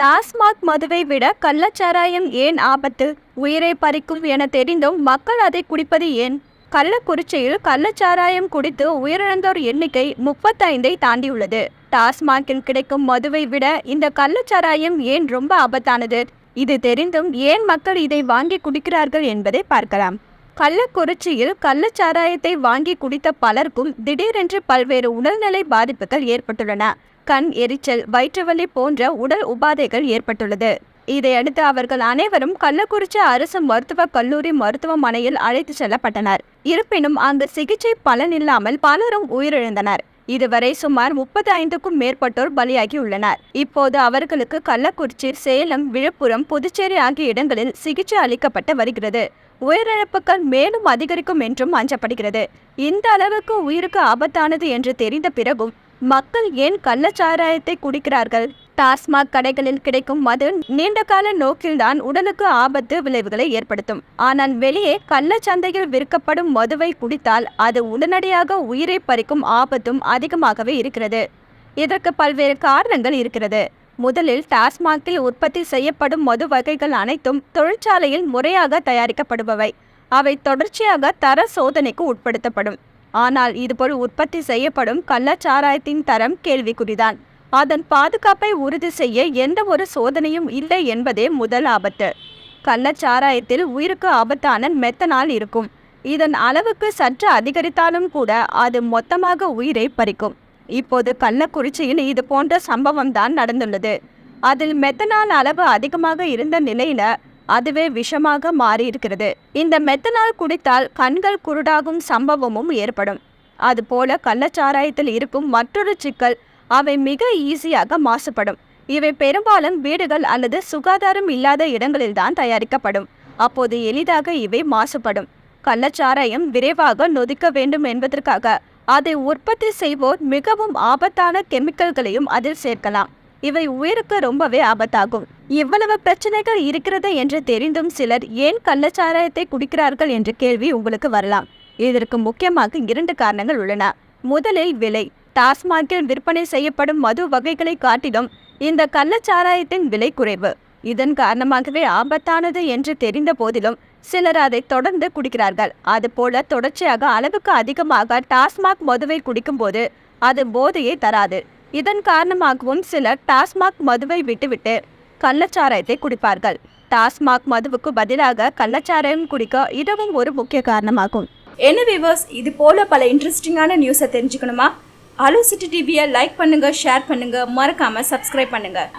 டாஸ்மாக் மதுவை விட கள்ளச்சாராயம் ஏன் ஆபத்து? உயிரை பறிக்கும் என தெரிந்தும் மக்கள் அதை குடிப்பது ஏன்? கள்ளக்குறிச்சியில் கள்ளச்சாராயம் குடித்து உயிரிழந்தோர் எண்ணிக்கை 35ஐ தாண்டியுள்ளது. டாஸ்மாகில் கிடைக்கும் மதுவை விட இந்த கள்ளச்சாராயம் ஏன் ரொம்ப ஆபத்தானது? இது தெரிந்தும் ஏன் மக்கள் இதை வாங்கி குடிக்கிறார்கள் என்பதை பார்க்கலாம். கள்ளக்குறிச்சியில் கள்ளச்சாராயத்தை வாங்கி குடித்த பலருக்கும் திடீரென்று பல்வேறு உடல்நிலை பாதிப்புகள் ஏற்பட்டுள்ளன. கண் எரிச்சல், வயிற்றுவலி போன்ற உடல் உபாதைகள் ஏற்பட்டுள்ளது. இதையடுத்து அவர்கள் அனைவரும் கள்ளக்குறிச்சி அரசு மருத்துவக் கல்லூரி மருத்துவமனையில் அழைத்து செல்லப்பட்டனர். இருப்பினும் அங்கு சிகிச்சை பலனில்லாமல் பலரும் உயிரிழந்தனர். இதுவரை சுமார் 35க்கும் மேற்பட்டோர் பலியாகியுள்ளனர். இப்போது அவர்களுக்கு கள்ளக்குறிச்சி, சேலம், விழுப்புரம், புதுச்சேரி ஆகிய இடங்களில் சிகிச்சை அளிக்கப்பட்டு வருகிறது. உயிரிழப்புகள் மேலும் அதிகரிக்கும் என்றும் அஞ்சப்படுகிறது. இந்த அளவுக்கு உயிருக்கு ஆபத்தானது என்று தெரிந்த பிறகும் மக்கள் ஏன் கள்ளச்சாராயத்தை குடிக்கிறார்கள்? டாஸ்மாக் கடைகளில் கிடைக்கும் மது நீண்டகால நோக்கில்தான் உடலுக்கு ஆபத்து விளைவுகளை ஏற்படுத்தும். ஆனால் வெளியே கள்ளச்சந்தையில் விற்கப்படும் மதுவை குடித்தால் அது உடனடியாக உயிரை பறிக்கும் ஆபத்தும் அதிகமாகவே இருக்கிறது. இதற்கு பல்வேறு காரணங்கள் இருக்கிறது. முதலில் டாஸ்மாகில் உற்பத்தி செய்யப்படும் மது வகைகள் அனைத்தும் தொழிற்சாலையில் முறையாக தயாரிக்கப்படுபவை. அவை தொடர்ச்சியாக தர சோதனைக்கு உட்படுத்தப்படும். ஆனால் இதுபோல் உற்பத்தி செய்யப்படும் கள்ளச்சாராயத்தின் தரம் கேள்விக்குறிதான். அதன் பாதுகாப்பை உறுதி செய்ய எந்த ஒரு சோதனையும் இல்லை என்பதே முதல் ஆபத்து. கள்ளச்சாராயத்தில் உயிருக்கு ஆபத்தான மெத்தனால் இருக்கும். இதன் அளவுக்கு சற்று அதிகரித்தாலும் கூட அது மொத்தமாக உயிரை பறிக்கும். இப்போது கள்ளக்குறிச்சியில் இது போன்ற சம்பவம் தான் நடந்துள்ளது. அதில் மெத்தனால் அளவு அதிகமாக இருந்த நிலையில அதுவே விஷமாக மாறியிருக்கிறது. இந்த மெத்தனால் குடித்தால் கண்கள் குருடாகும் சம்பவமும் ஏற்படும். அதுபோல கள்ளச்சாராயத்தில் இருக்கும் மற்றொரு சிக்கல், அவை மிக ஈஸியாக மாசுபடும். இவை பெரும்பாலும் வீடுகள் அல்லது சுகாதாரம் இல்லாத இடங்களில்தான் தயாரிக்கப்படும். அப்போது எளிதாக இவை மாசுபடும். கள்ளச்சாராயம் விரைவாக நொதிக்க வேண்டும் என்பதற்காக அதை உற்பத்தி செய்வோர் மிகவும் ஆபத்தான கெமிக்கல்களையும் அதில் சேர்க்கலாம். இவை உயிருக்கு ரொம்பவே ஆபத்தாகும். இவ்வளவு பிரச்சனைகள் இருக்கிறது என்று தெரிந்தும் சிலர் ஏன் கள்ளச்சாராயத்தை குடிக்கிறார்கள் என்ற கேள்வி உங்களுக்கு வரலாம். இதற்கு முக்கியமாக 2 காரணங்கள் உள்ளன. முதலில் விலை. டாஸ்மாகில் விற்பனை செய்யப்படும் மது வகைகளை காட்டிலும் இந்த கள்ளச்சாராயத்தின் விலை குறைவு. இதன் காரணமாகவே ஆபத்தானது என்று தெரிந்த போதிலும் சிலர் அதை தொடர்ந்து குடிக்கிறார்கள். அதுபோல தொடர்ச்சியாக அளவுக்கு அதிகமாக டாஸ்மாக் மதுவை குடிக்கும் போது அது போதையை தராது. இதன் காரணமாகவும் சிலர் டாஸ்மாக் மதுவை விட்டுவிட்டு கள்ளச்சாராயத்தை குடிப்பார்கள். டாஸ்மாக் மதுவுக்கு பதிலாக கள்ளச்சாராயம் குடிக்க இதுவும் ஒரு முக்கிய காரணமாகும். என்ன வியூவர்ஸ், இது போல பல இன்ட்ரெஸ்டிங்கான நியூஸை தெரிஞ்சுக்கணுமா? அலோ சிட்டி டிவியை லைக் பண்ணுங்க, ஷேர் பண்ணுங்க, மறக்காம சப்ஸ்கிரைப் பண்ணுங்க.